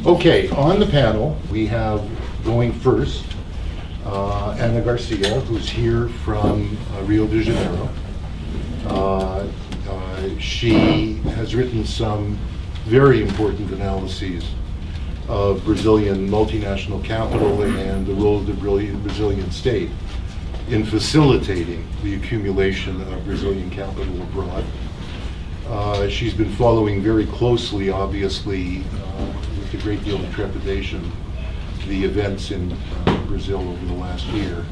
Okay, on the panel, we have going first, Ana Garcia, who's here from Rio de Janeiro. She has written some very important analyses of Brazilian multinational capital and the role of the Brazilian state in facilitating the accumulation of Brazilian capital abroad. She's been following very closely, obviously, with a great deal of trepidation, the events in Brazil over the last year,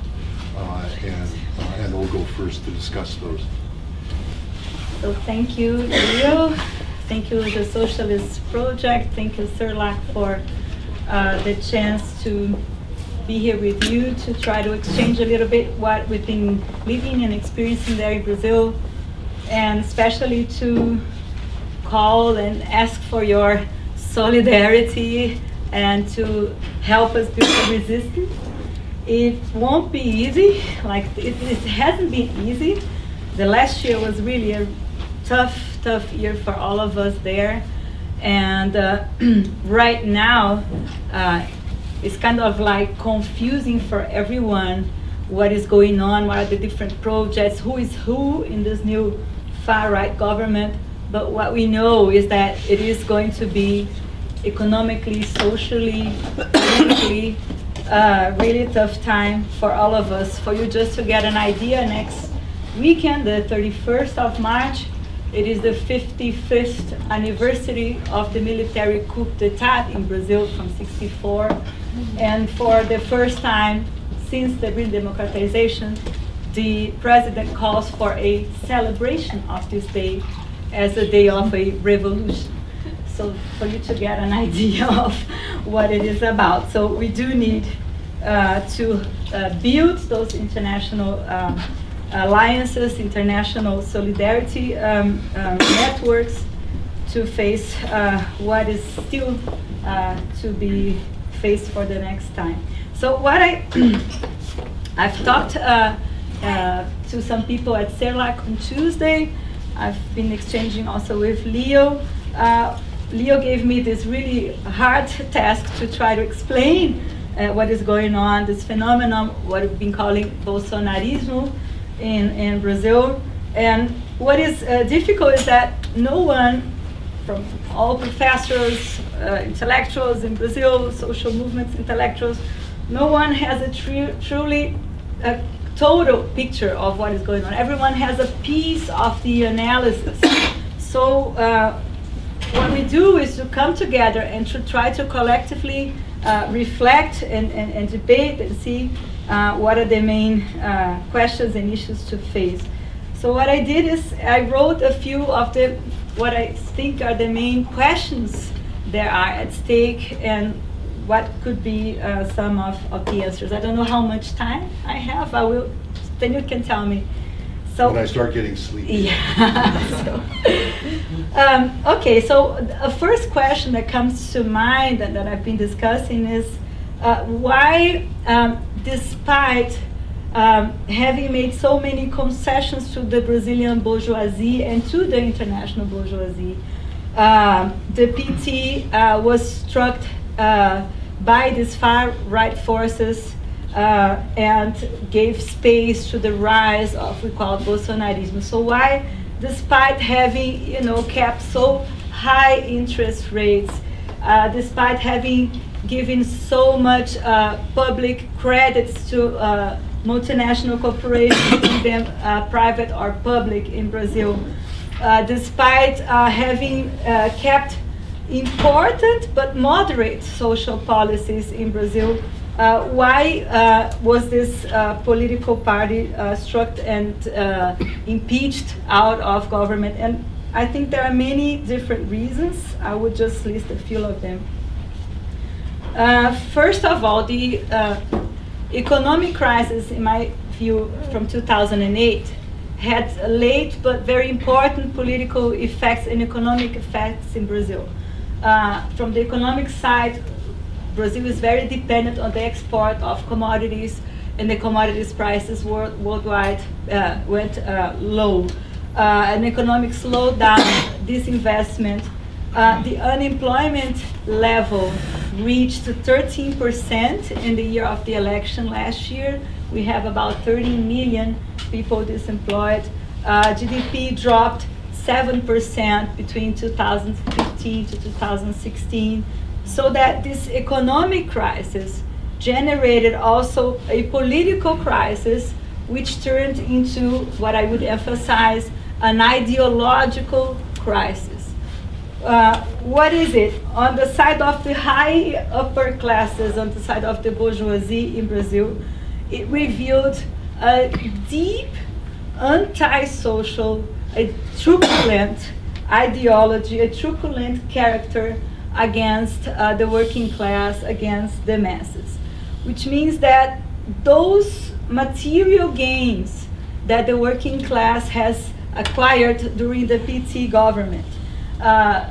and we'll go first to discuss those. So thank you, Leo. Thank you, the Socialist Project. Thank you, Sirlak, for the chance to be here with you to try to exchange a little bit what we've been living and experiencing there in Brazil, and especially to call and ask for your solidarity and to help us build a resistance. It won't be easy, like it hasn't been easy. The last year was really a tough year for all of us there. And right now, it's kind of like confusing for everyone what is going on, what are the different projects, who is who in this new far-right government. But what we know is that it is going to be economically, socially, politically, really tough time for all of us. For you just to get an idea, next weekend, the 31st of March, it is the 55th anniversary of the military coup d'etat in Brazil from '64. And for the first time since the real democratization, the president calls for a celebration of this day as a day of a revolution. So for you to get an idea of what it is about. So we do need to build those international alliances, international solidarity networks to face what is still to be faced for the next time. So what I've talked to some people at CERLAC on Tuesday. I've been exchanging also with Leo. Leo gave me this really hard task to try to explain what is going on, this phenomenon, what we've been calling Bolsonarism in Brazil. And what is difficult is that no one from all professors, intellectuals in Brazil, social movements intellectuals, no one has a truly total picture of what is going on. Everyone has a piece of the analysis. So what we do is to come together and to try to collectively reflect and debate and see what are the main questions and issues to face. So what I did is I wrote a few of the what I think are the main questions that are at stake and what could be some of the answers. I don't know how much time I have. I will. Then you can tell me. So when I start getting sleepy. Yeah. Okay. So a first question that comes to mind and that I've been discussing is why, despite having made so many concessions to the Brazilian bourgeoisie and to the international bourgeoisie, the PT was struck by these far-right forces and gave space to the rise of we call Bolsonarism. So why, despite having kept so high interest rates, despite having given so much public credits to multinational corporations, be them private or public in Brazil, despite having kept important but moderate social policies in Brazil, why was this political party struck and impeached out of government? And I think there are many different reasons. I would just list a few of them. First of all, the economic crisis, in my view, from 2008 had late but very important political effects and economic effects in Brazil. From the economic side, Brazil is very dependent on the export of commodities, and the commodities prices worldwide went low. An economic slowdown, disinvestment, the unemployment level reached 13% in the year of the election last year. We have about 30 million people unemployed. GDP dropped 7% between 2015 to 2016. So that this economic crisis generated also a political crisis, which turned into what I would emphasize, an ideological crisis. What is it? On the side of the high upper classes, on the side of the bourgeoisie in Brazil, it revealed a deep anti-social, a truculent ideology, a truculent character against the working class, against the masses. Which means that those material gains that the working class has acquired during the PT government,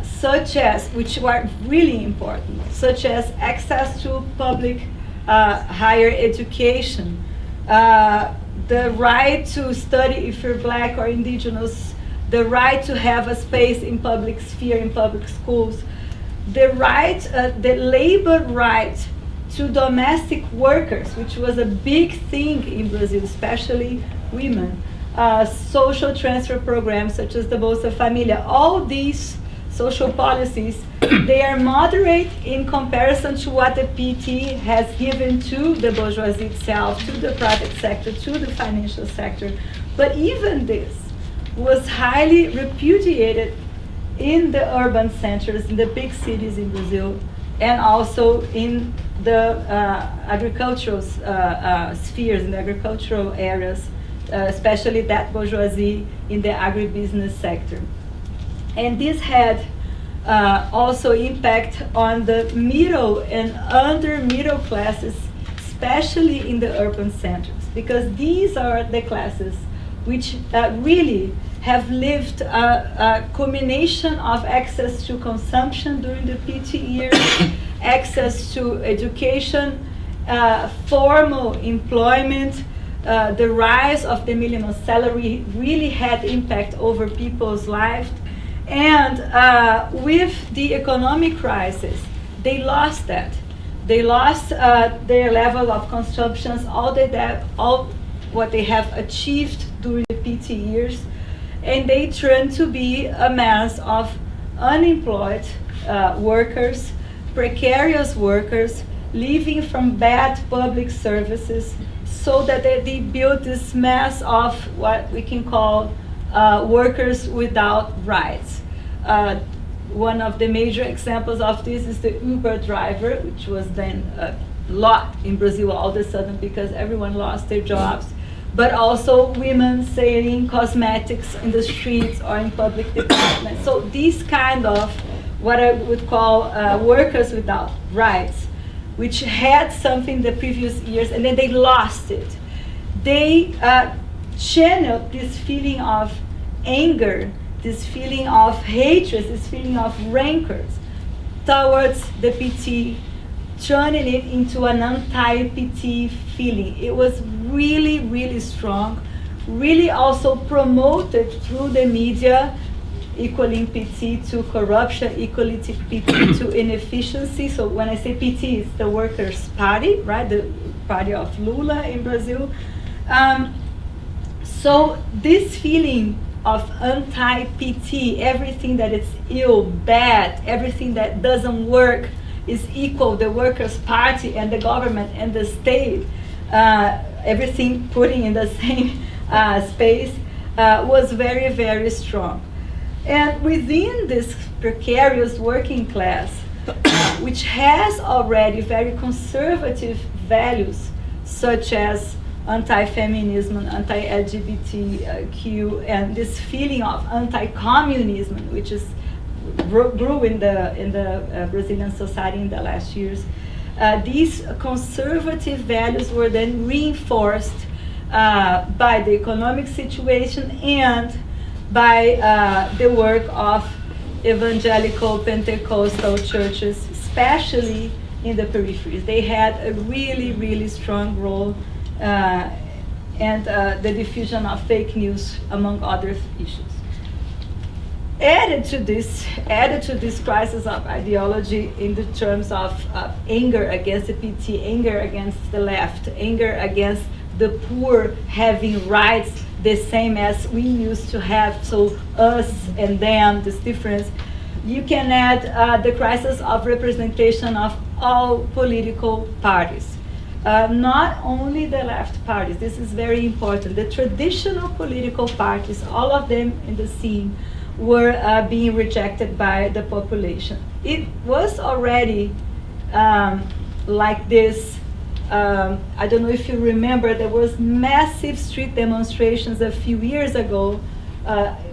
such as, which were really important, such as access to public higher education, the right to study if you're black or indigenous, the right to have a space in public sphere, in public schools, the right, the labor right to domestic workers, which was a big thing in Brazil, especially women, social transfer programs such as the Bolsa Família, all these social policies, they are moderate in comparison to what the PT has given to the bourgeoisie itself, to the private sector, to the financial sector. But even this was highly repudiated in the urban centers, in the big cities in Brazil, and also in the agricultural spheres, in the agricultural areas, especially that bourgeoisie in the agribusiness sector. And this had also impact on the middle and under middle classes, especially in the urban centers, because these are the classes which really have lived a combination of access to consumption during the PT years, access to education, formal employment. The rise of the minimum salary really had impact over people's lives. And with the economic crisis, they lost that. They lost their level of consumptions, all what they have achieved during the PT years, and they turned to be a mass of unemployed workers, precarious workers, living from bad public services, so that they built this mass of what we can call workers without rights. One of the major examples of this is the Uber driver, which was then a lot in Brazil all of a sudden because everyone lost their jobs, but also women selling cosmetics in the streets or in public departments. So these kind of what I would call workers without rights, which had something the previous years and then they lost it. They channeled this feeling of anger, this feeling of hatred, this feeling of rancors towards the PT, turning it into an anti-PT feeling. It was really, really strong, really also promoted through the media, equaling PT to corruption, equaling PT to inefficiency. So when I say PT, it's the Workers' Party, right? The party of Lula in Brazil. So this feeling of anti-PT, everything that is ill, bad, everything that doesn't work is equal, the Workers' Party and the government and the state, everything putting in the same space, was very, very strong. And within this precarious working class, which has already very conservative values, such as anti-feminism, anti-LGBTQ, and this feeling of anti-communism, which is grew in the Brazilian society in the last years. These conservative values were then reinforced by the economic situation and by the work of evangelical Pentecostal churches, especially in the peripheries. They had a really, really strong role and the diffusion of fake news, among other issues. Added to this crisis of ideology in the terms of anger against the PT, anger against the left, anger against the poor having rights the same as we used to have, so us and them, this difference. You can add the crisis of representation of all political parties. Not only the left parties, this is very important. The traditional political parties, all of them in the scene, were being rejected by the population. It was already like this. I don't know if you remember, there was massive street demonstrations a few years ago,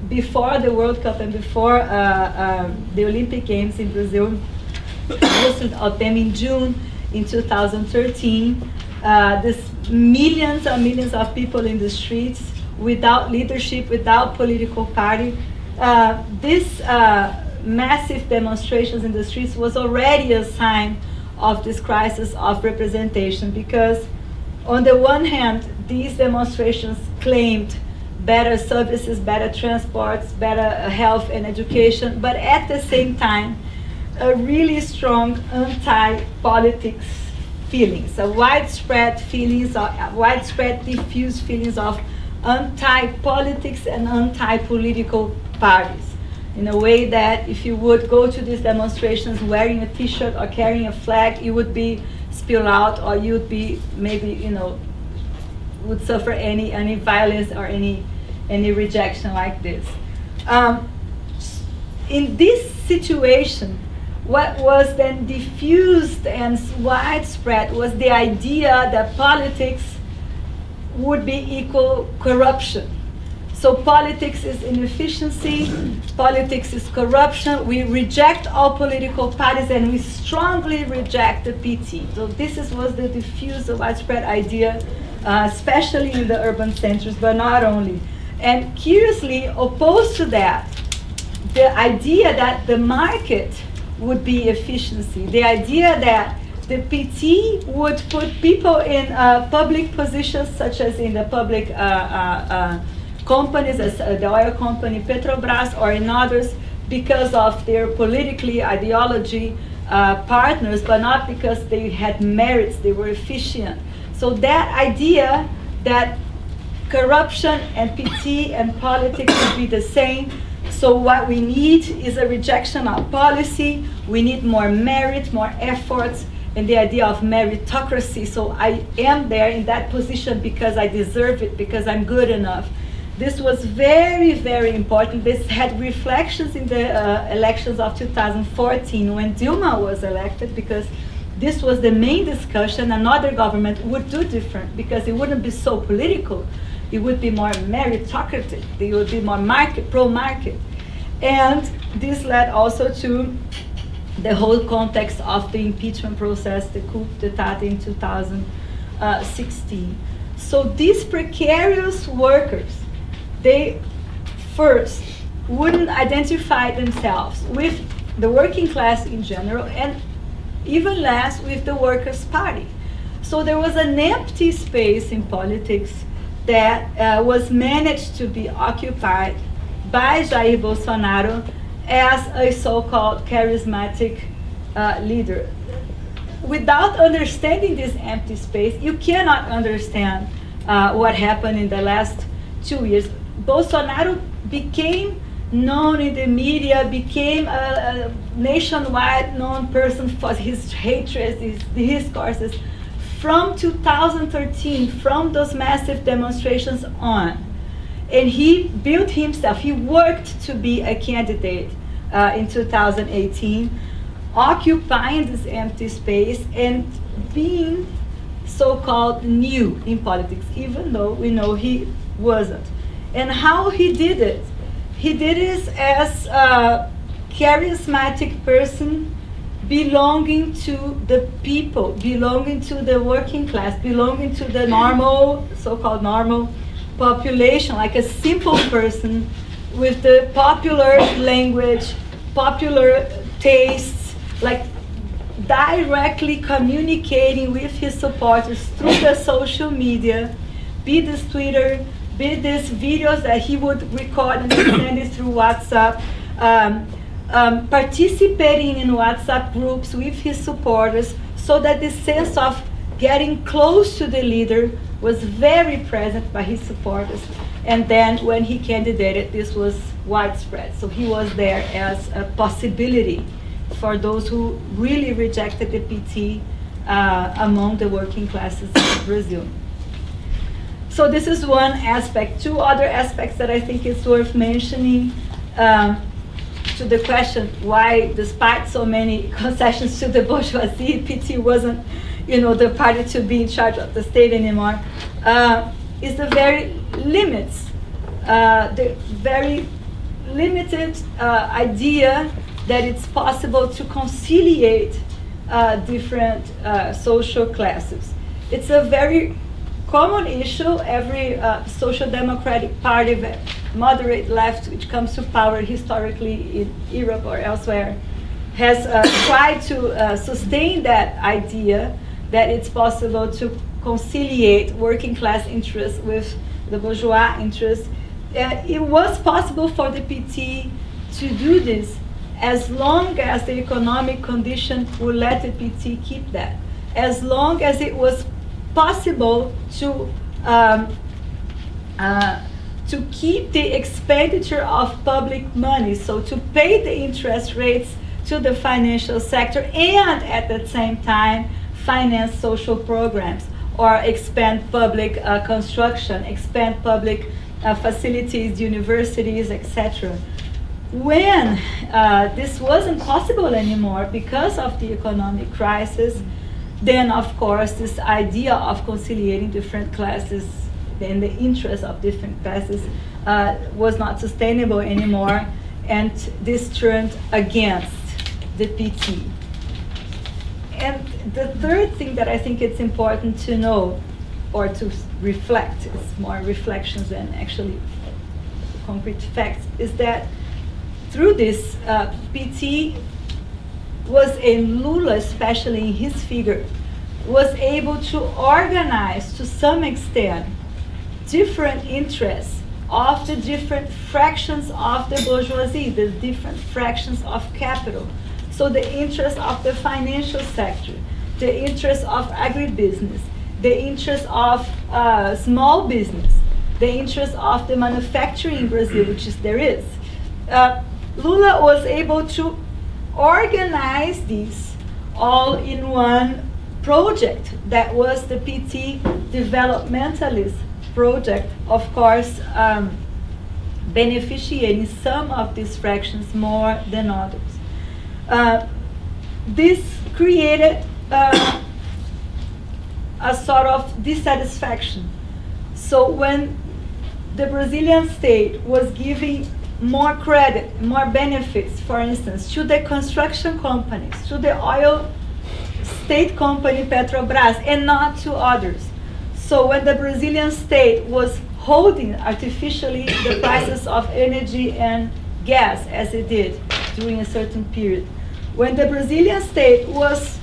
before the World Cup and before the Olympic Games in Brazil, most of them in June in 2013. This millions and millions of people in the streets without leadership, without political party. This massive demonstrations in the streets was already a sign of this crisis of representation, because on the one hand, these demonstrations claimed better services, better transports, better health and education, but at the same time, a really strong anti-politics feelings, a widespread diffuse feelings of anti-politics and anti-political parties, in a way that if you would go to these demonstrations wearing a t-shirt or carrying a flag, you would be spilled out, or you would be maybe, would suffer any violence or any rejection like this. In this situation, what was then diffused and widespread was the idea that politics would be equal corruption. So politics is inefficiency, politics is corruption. We reject all political parties and we strongly reject the PT. So this was the diffuse, widespread idea, especially in the urban centers, but not only. And curiously, opposed to that, the idea that the market would be efficiency, the idea that the PT would put people in public positions, such as in the public companies, as the oil company Petrobras, or in others, because of their politically ideology partners, but not because they had merits, they were efficient. So that idea that corruption and PT and politics would be the same. So what we need is a rejection of policy. We need more merit, more efforts, and the idea of meritocracy. So I am there in that position because I deserve it, because I'm good enough. This was very, very important. This had reflections in the elections of 2014 when Dilma was elected, because this was the main discussion. Another government would do different, because it wouldn't be so political. It would be more meritocratic. It would be more pro-market. And this led also to the whole context of the impeachment process, the coup d'etat in 2016. So these precarious workers, they first wouldn't identify themselves with the working class in general, and even less with the Workers' Party. So there was an empty space in politics that was managed to be occupied by Jair Bolsonaro as a so-called charismatic leader. Without understanding this empty space, you cannot understand what happened in the last 2 years. Bolsonaro became known in the media, became a nationwide known person for his hatred, his discourses, from 2013, from those massive demonstrations on. And he built himself, he worked to be a candidate in 2018, occupying this empty space and being so-called new in politics, even though we know he wasn't. And how he did it? He did it as a charismatic person belonging to the people, belonging to the working class, belonging to the normal, so-called normal population, like a simple person with the popular language, popular tastes, like directly communicating with his supporters through the social media, be this Twitter, be these videos that he would record and send it through WhatsApp, participating in WhatsApp groups with his supporters, so that the sense of getting close to the leader was very present by his supporters. And then when he candidated, this was widespread. So he was there as a possibility for those who really rejected the PT among the working classes of Brazil. So this is one aspect. Two other aspects that I think is worth mentioning to the question why, despite so many concessions to the bourgeoisie, PT wasn't, the party to be in charge of the state anymore, is the very limits, the very limited idea that it's possible to conciliate different social classes. It's a very common issue. Every social democratic party, moderate left, which comes to power historically in Europe or elsewhere, has tried to sustain that idea that it's possible to conciliate working class interests with the bourgeois interests. It was possible for the PT to do this as long as the economic condition would let the PT keep that, as long as it was possible to keep the expenditure of public money, so to pay the interest rates to the financial sector and at the same time finance social programs or expand public construction, expand public facilities, universities, etc. When this wasn't possible anymore because of the economic crisis, then of course this idea of conciliating different classes in the interest of different classes was not sustainable anymore, and this turned against the PT. And the third thing that I think it's important to know or to reflect, it's more reflections than actually concrete facts, is that through this, PT was, in Lula especially in his figure, was able to organize to some extent different interests of the different fractions of the bourgeoisie, the different fractions of capital. So the interest of the financial sector, the interest of agribusiness, the interest of small business, the interest of the manufacturing in Brazil, which is there is. Lula was able to organize these all in one project that was the PT developmentalist project, of course, beneficiating some of these fractions more than others. This created a sort of dissatisfaction. So when the Brazilian state was giving more credit, more benefits, for instance, to the construction companies, to the oil state company Petrobras, and not to others. So when the Brazilian state was holding artificially the prices of energy and gas, as it did during a certain period, when the Brazilian state was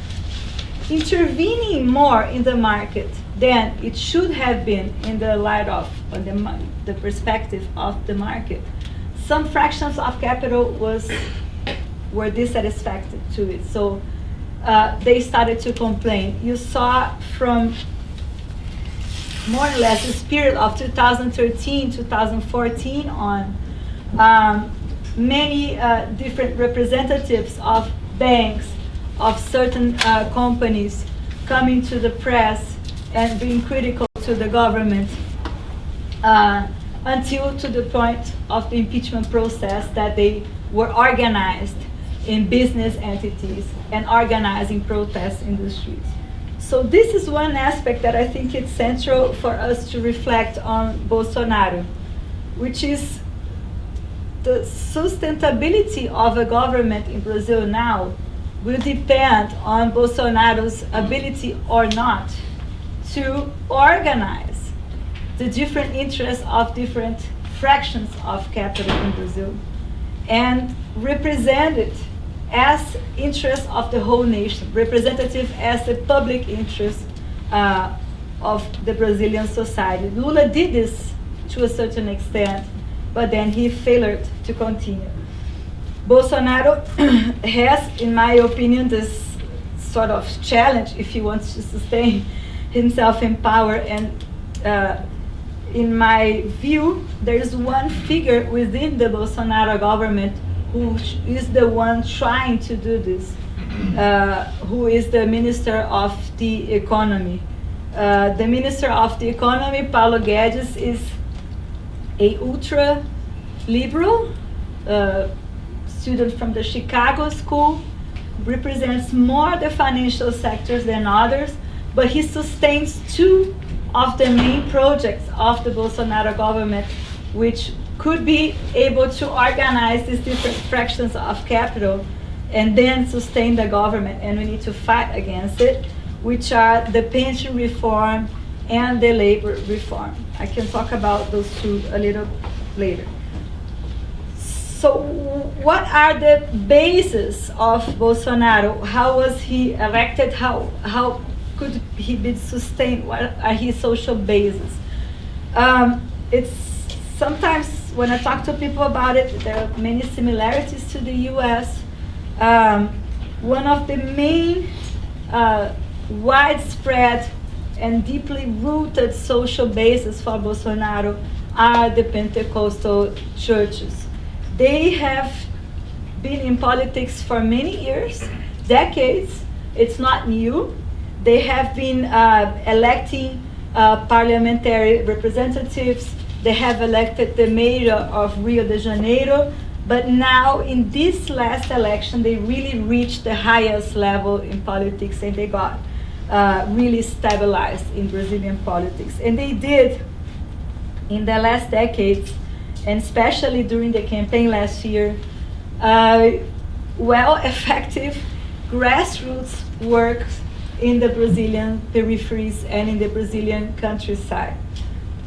intervening more in the market than it should have been in the light of the perspective of the market, some fractions of capital were dissatisfied to it. So they started to complain. You saw from more or less this period of 2013, 2014 on, many different representatives of banks, of certain companies coming to the press and being critical to the government, until to the point of the impeachment process, that they were organized in business entities and organizing protests in the streets. So this is one aspect that I think it's central for us to reflect on Bolsonaro, which is the sustainability of a government in Brazil now will depend on Bolsonaro's ability or not to organize the different interests of different fractions of capital in Brazil and represent it as interests of the whole nation, representative as the public interest of the Brazilian society. Lula did this to a certain extent, but then he failed to continue. Bolsonaro has, in my opinion, this sort of challenge if he wants to sustain himself in power. And in my view, there is one figure within the Bolsonaro government who is the one trying to do this, who is the Minister of the Economy. The Minister of the Economy, Paulo Guedes, is a ultra-liberal student from the Chicago School, represents more the financial sectors than others, but he sustains two of the main projects of the Bolsonaro government, which could be able to organize these different fractions of capital and then sustain the government, and we need to fight against it, which are the pension reform and the labor reform. I can talk about those two a little later. So what are the bases of Bolsonaro? How was he elected? How could he be sustained? What are his social bases? It's sometimes when I talk to people about it, there are many similarities to the US. One of the main widespread and deeply rooted social bases for Bolsonaro are the Pentecostal churches. They have been in politics for many years, decades. It's not new. They have been electing parliamentary representatives. They have elected the mayor of Rio de Janeiro. But now, in this last election, they really reached the highest level in politics, and they got really stabilized in Brazilian politics. And they did, in the last decades, and especially during the campaign last year, effective grassroots work in the Brazilian peripheries and in the Brazilian countryside.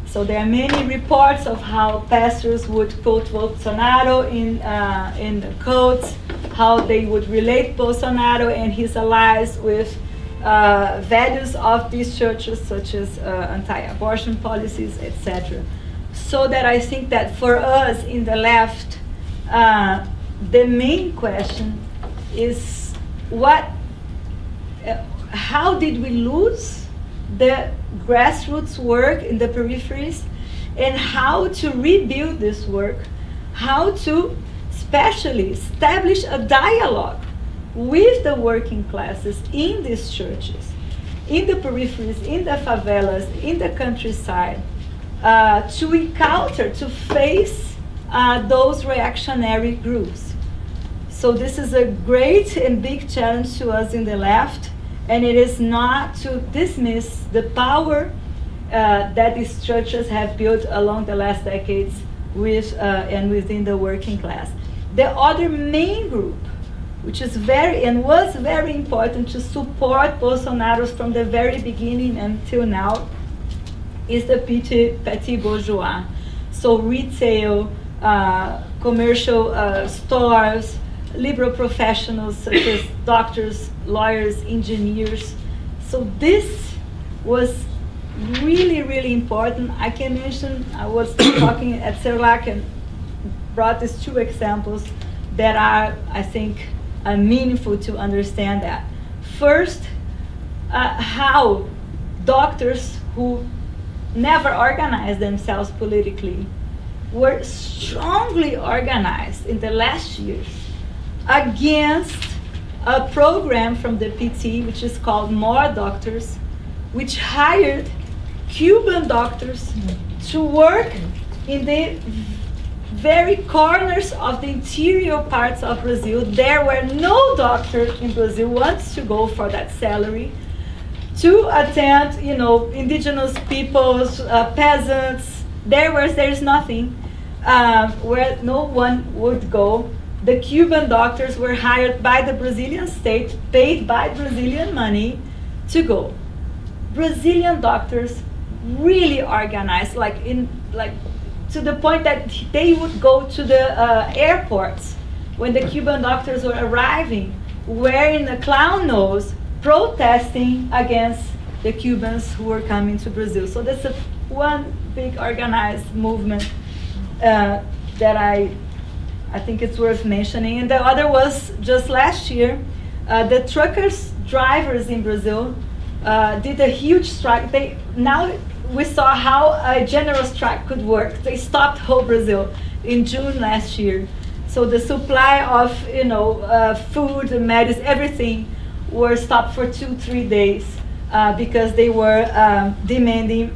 So there are many reports of how pastors would quote Bolsonaro in the quotes, how they would relate Bolsonaro and his allies with values of these churches, such as anti-abortion policies, etc. So that I think that for us in the left, the main question is how did we lose the grassroots work in the peripheries, and how to rebuild this work, how to especially establish a dialogue with the working classes in these churches, in the peripheries, in the favelas, in the countryside, to encounter, to face those reactionary groups. So this is a great and big challenge to us in the left, and it is not to dismiss the power that these churches have built along the last decades with and within the working class. The other main group, which is was very important to support Bolsonaro from the very beginning until now, is the petit bourgeois. So retail, commercial stores, liberal professionals such as doctors, lawyers, engineers. So this was really, really important. I can mention, I was talking at CERLAC and brought these two examples that are, I think, meaningful to understand that. First, how doctors who never organized themselves politically were strongly organized in the last years against a program from the PT, which is called More Doctors, which hired Cuban doctors to work in the very corners of the interior parts of Brazil, there where no doctor in Brazil wants to go for that salary, to attend, indigenous peoples, peasants, there where there's nothing, where no one would go. The Cuban doctors were hired by the Brazilian state, paid by Brazilian money to go. Brazilian doctors really organized, to the point that they would go to the airports when the Cuban doctors were arriving, wearing a clown nose, protesting against the Cubans who were coming to Brazil. So that's one big organized movement that I I think it's worth mentioning. And the other was just last year, the truckers, drivers in Brazil did a huge strike. Now we saw how a general strike could work. They stopped whole Brazil in June last year. So the supply of food, medicine, everything were stopped for 2-3 days because they were demanding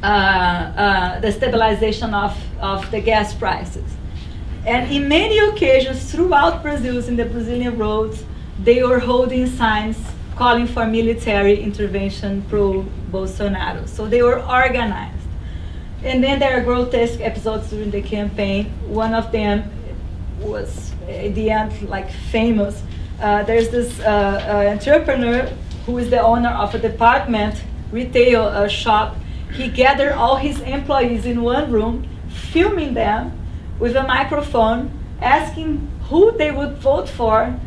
the stabilization of the gas prices. And in many occasions throughout Brazil, in the Brazilian roads, they were holding signs calling for military intervention pro-Bolsonaro. So they were organized. And then there are grotesque episodes during the campaign. One of them was, at the end, like famous. There's this entrepreneur who is the owner of a department retail shop. He gathered all his employees in one room, filming them with a microphone, asking who they would vote for,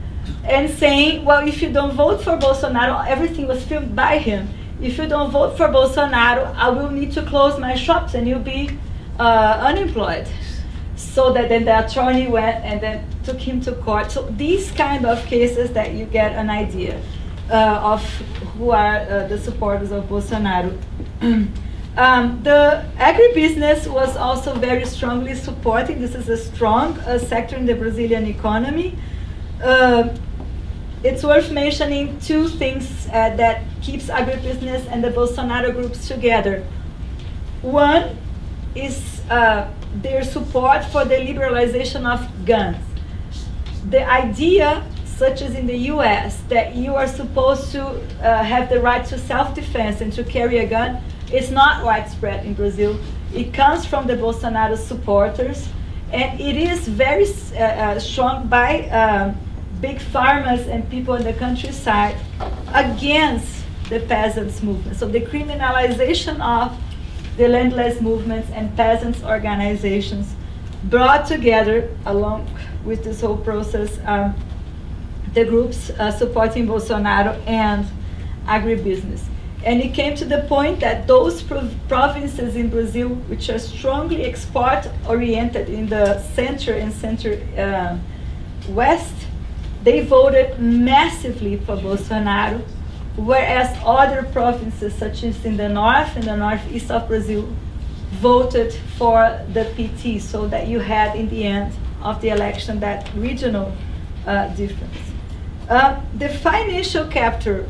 and saying, well, if you don't vote for Bolsonaro, everything was filmed by him. If you don't vote for Bolsonaro, I will need to close my shops and you'll be unemployed. So that then the attorney went and then took him to court. So these kind of cases that you get an idea of who are the supporters of Bolsonaro. The agribusiness was also very strongly supporting. This is a strong sector in the Brazilian economy. It's worth mentioning two things that keeps agribusiness and the Bolsonaro groups together. One is their support for the liberalization of guns. The idea, such as in the US, that you are supposed to have the right to self-defense and to carry a gun, is not widespread in Brazil. It comes from the Bolsonaro supporters, and it is very strong by big farmers and people in the countryside against the peasants' movement. So the criminalization of the landless movements and peasants' organizations brought together, along with this whole process, the groups supporting Bolsonaro and agribusiness. And it came to the point that those provinces in Brazil, which are strongly export-oriented in the center and center-west, they voted massively for Bolsonaro, whereas other provinces, such as in the north and the northeast of Brazil, voted for the PT, so that you had, in the end of the election, that regional difference. The financial capital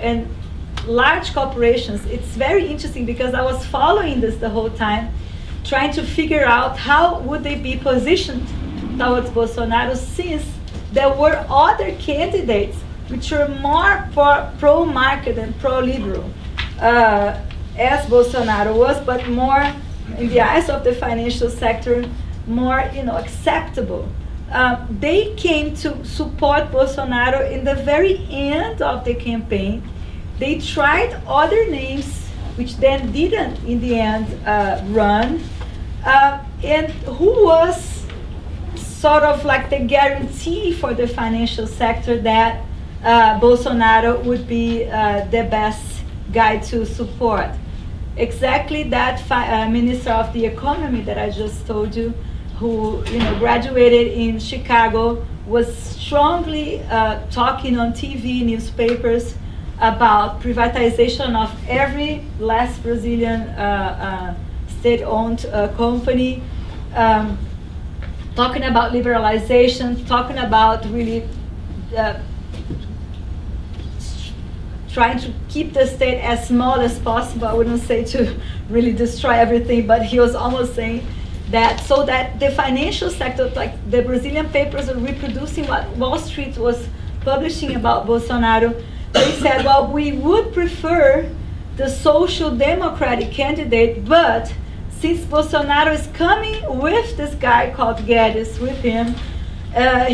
and large corporations, it's very interesting because I was following this the whole time, trying to figure out how would they be positioned towards Bolsonaro, since there were other candidates which were more pro-market and pro-liberal, as Bolsonaro was, but more, in the eyes of the financial sector, more acceptable. They came to support Bolsonaro in the very end of the campaign. They tried other names, which then didn't, in the end, run. And who was sort of like the guarantee for the financial sector that Bolsonaro would be the best guy to support? Exactly that Minister of the Economy that I just told you, who graduated in Chicago, was strongly talking on TV, newspapers, about privatization of every last Brazilian state-owned company, talking about liberalization, talking about really trying to keep the state as small as possible. I wouldn't say to really destroy everything, but he was almost saying that, so that the financial sector, like the Brazilian papers, are reproducing what Wall Street was publishing about Bolsonaro. They said, well, we would prefer the social democratic candidate, but since Bolsonaro is coming with this guy called Guedes with him,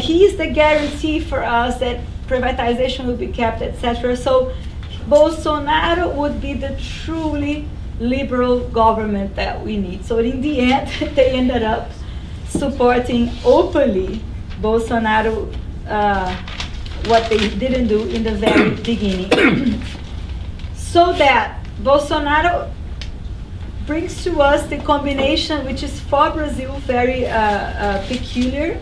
he is the guarantee for us that privatization will be kept, etc. So Bolsonaro would be the truly liberal government that we need. So in the end, they ended up supporting openly Bolsonaro, what they didn't do in the very beginning. So that Bolsonaro brings to us the combination, which is for Brazil very peculiar,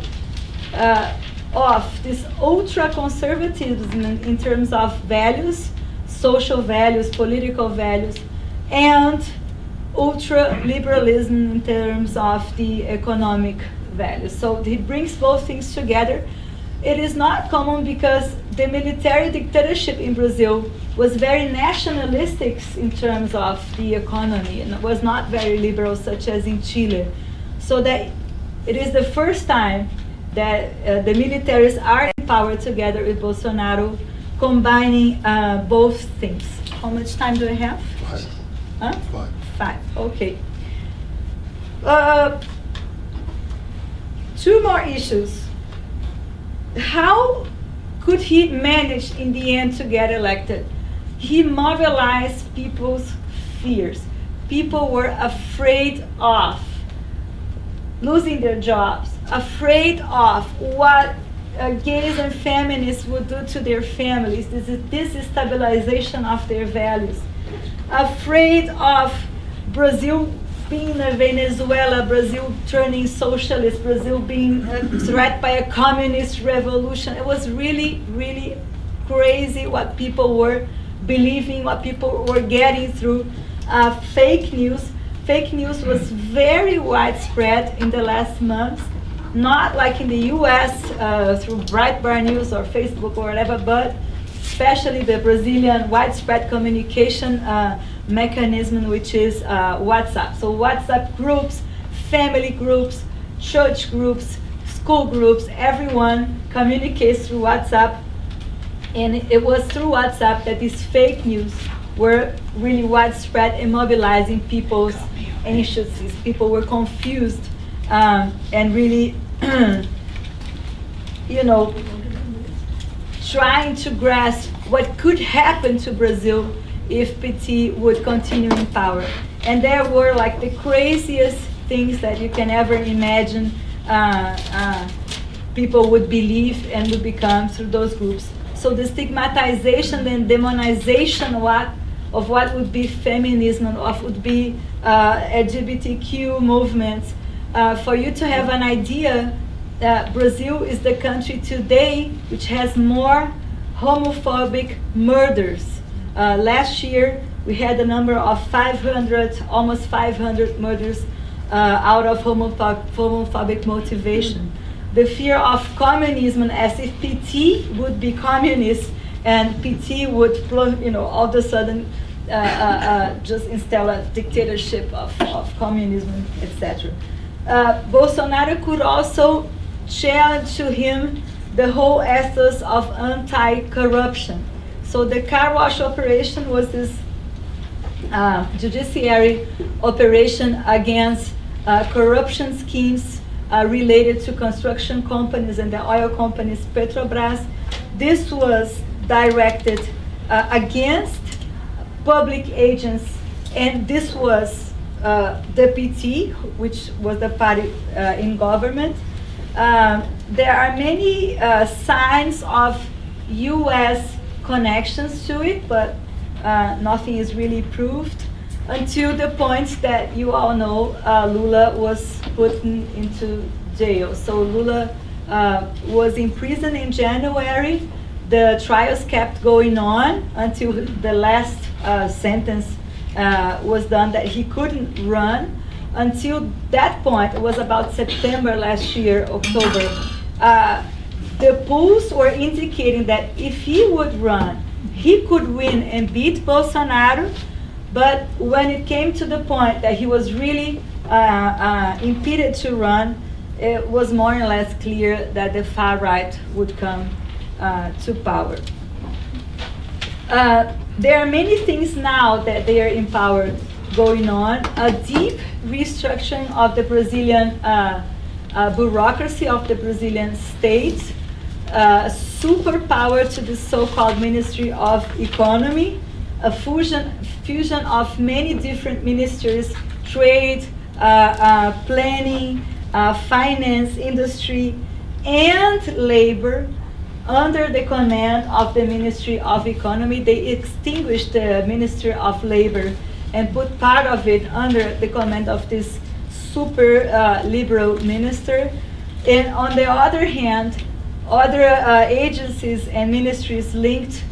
of this ultra-conservatism in terms of values, social values, political values, and ultra-liberalism in terms of the economic values. So he brings both things together. It is not common because the military dictatorship in Brazil was very nationalistic in terms of the economy and was not very liberal, such as in Chile. So that it is the first time that the militaries are in power together with Bolsonaro, combining both things. How much time do I have? 5. Huh? 5. 5, okay. Two more issues. How could he manage in the end to get elected? He mobilized people's fears. People were afraid of losing their jobs, afraid of what gays and feminists would do to their families, this destabilization of their values, afraid of Brazil being a Venezuela, Brazil turning socialist, Brazil being threatened by a communist revolution. It was really, really crazy what people were believing, what people were getting through. Fake news. Fake news was very widespread in the last months, not like in the US through Breitbart News or Facebook or whatever, but especially the Brazilian widespread communication mechanism, which is WhatsApp. So WhatsApp groups, family groups, church groups, school groups, everyone communicates through WhatsApp. And it was through WhatsApp that these fake news were really widespread and mobilizing people's anxieties. People were confused and really, trying to grasp what could happen to Brazil if PT would continue in power. And there were like the craziest things that you can ever imagine people would believe and would become through those groups. So the stigmatization and demonization of what would be feminism, of what would be LGBTQ movements. For you to have an idea, Brazil is the country today which has more homophobic murders. Last year, we had a number of 500, almost 500 murders out of homophobic motivation. The fear of communism, as if PT would be communist and PT would, all of a sudden just install a dictatorship of communism, etc. Bolsonaro could also challenge to him the whole ethos of anti-corruption. So the car wash operation was this judiciary operation against corruption schemes related to construction companies and the oil companies Petrobras. This was directed against public agents, and this was the PT, which was the party in government. There are many signs of US connections to it, but nothing is really proved until the point that you all know Lula was put into jail. So Lula was in prison in January. The trials kept going on until the last sentence was done that he couldn't run. Until that point, it was about September last year, October, the polls were indicating that if he would run, he could win and beat Bolsonaro. But when it came to the point that he was really impeded to run, it was more or less clear that the far right would come to power. There are many things now that they are in power going on. A deep restructuring of the Brazilian bureaucracy of the Brazilian state, superpower to the so-called Ministry of Economy, a fusion of many different ministries, trade, planning, finance, industry, and labor, under the command of the Ministry of Economy. They extinguished the Ministry of Labor and put part of it under the command of this super liberal minister. And on the other hand, other agencies and ministries linked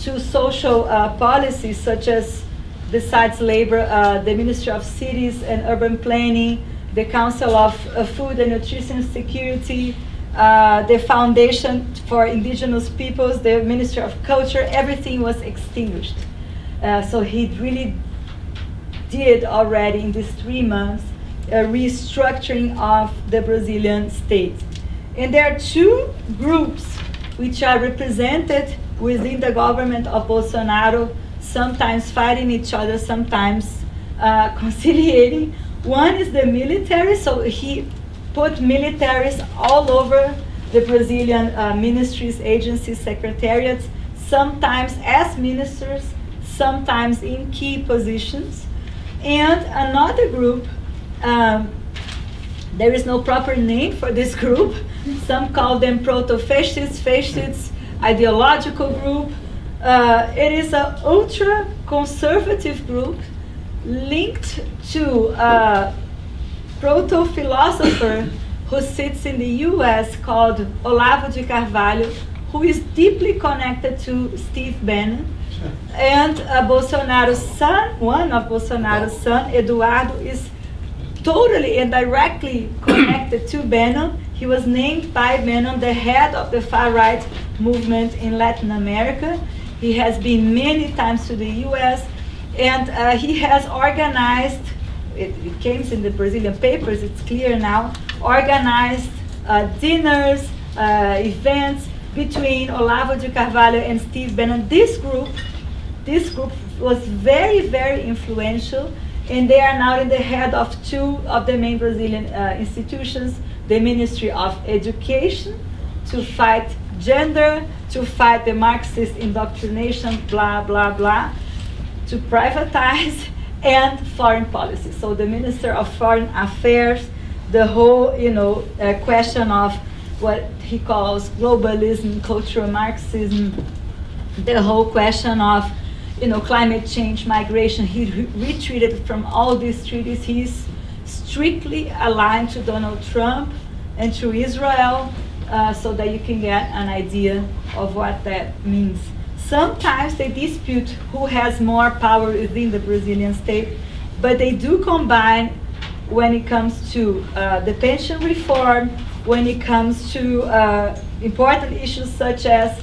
to social policies, such as, besides labor, the Ministry of Cities and Urban Planning, the Council of Food and Nutrition Security, the Foundation for Indigenous Peoples, the Ministry of Culture, everything was extinguished. So he really did already in these 3 months a restructuring of the Brazilian state. And there are 2 groups which are represented within the government of Bolsonaro, sometimes fighting each other, sometimes conciliating. One is the military, so he put militaries all over the Brazilian ministries, agencies, secretariats, sometimes as ministers, sometimes in key positions. And another group, there is no proper name for this group. Some call them proto-fascists, fascists, ideological group. It is an ultra-conservative group linked to a proto-philosopher who sits in the US called Olavo de Carvalho, who is deeply connected to Steve Bannon. And Bolsonaro's son, one of Bolsonaro's son, Eduardo, is totally and directly connected to Bannon. He was named by Bannon the head of the far-right movement in Latin America. He has been many times to the US, and he has organized, it came in the Brazilian papers, it's clear now, organized dinners, events between Olavo de Carvalho and Steve Bannon. This group was very, very influential, and they are now in the head of 2 of the main Brazilian institutions, the Ministry of Education, to fight gender, to fight the Marxist indoctrination, blah, blah, blah, to privatize, and foreign policy. So the Minister of Foreign Affairs, the whole, question of what he calls globalism, cultural Marxism, the whole question of, climate change, migration. He retreated from all these treaties. He's strictly aligned to Donald Trump and to Israel, so that you can get an idea of what that means. Sometimes they dispute who has more power within the Brazilian state, but they do combine when it comes to the pension reform, when it comes to important issues such as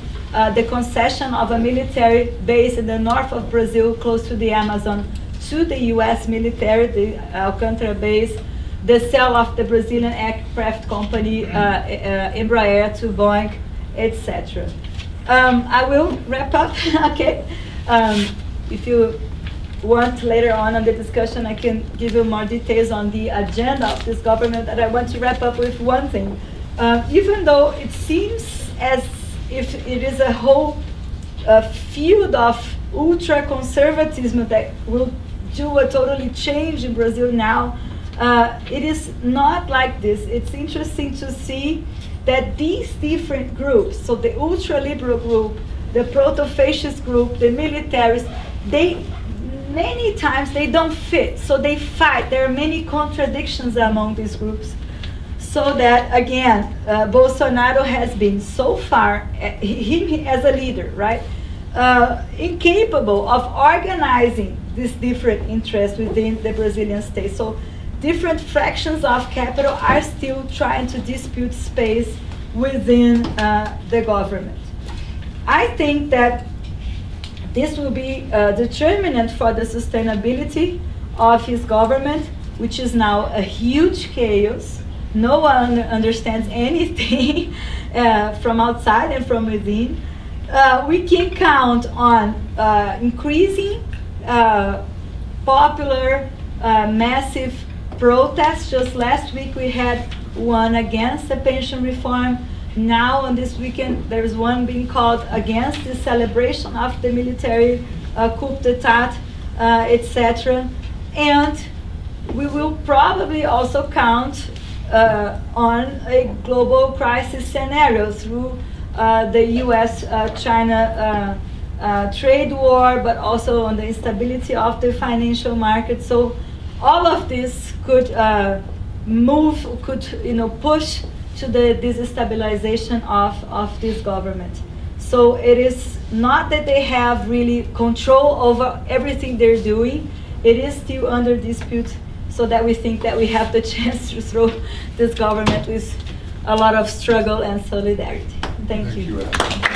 the concession of a military base in the north of Brazil, close to the Amazon, to the US military, the Alcântara base, the sale of the Brazilian aircraft company Embraer to Boeing, etc. I will wrap up, okay? If you want later on the discussion, I can give you more details on the agenda of this government, and I want to wrap up with one thing. Even though it seems as if it is a whole field of ultra-conservatism that will do a totally change in Brazil now, it is not like this. It's interesting to see that these different groups, so the ultra-liberal group, the proto-fascist group, the militaries, many times they don't fit, so they fight. There are many contradictions among these groups. So that, again, Bolsonaro has been so far, him as a leader, right, incapable of organizing these different interests within the Brazilian state. So different fractions of capital are still trying to dispute space within the government. I think that this will be determinant for the sustainability of his government, which is now a huge chaos. No one understands anything from outside and from within. We can count on increasing popular, massive protests. Just last week we had one against the pension reform. Now on this weekend there's one being called against the celebration of the military coup d'etat, etc. And we will probably also count on a global crisis scenario through the US-China trade war, but also on the instability of the financial market. So all of this could push to the destabilization of this government. So it is not that they have really control over everything they're doing. It is still under dispute, so that we think that we have the chance to throw this government with a lot of struggle and solidarity. Thank you. Thank you, Anne.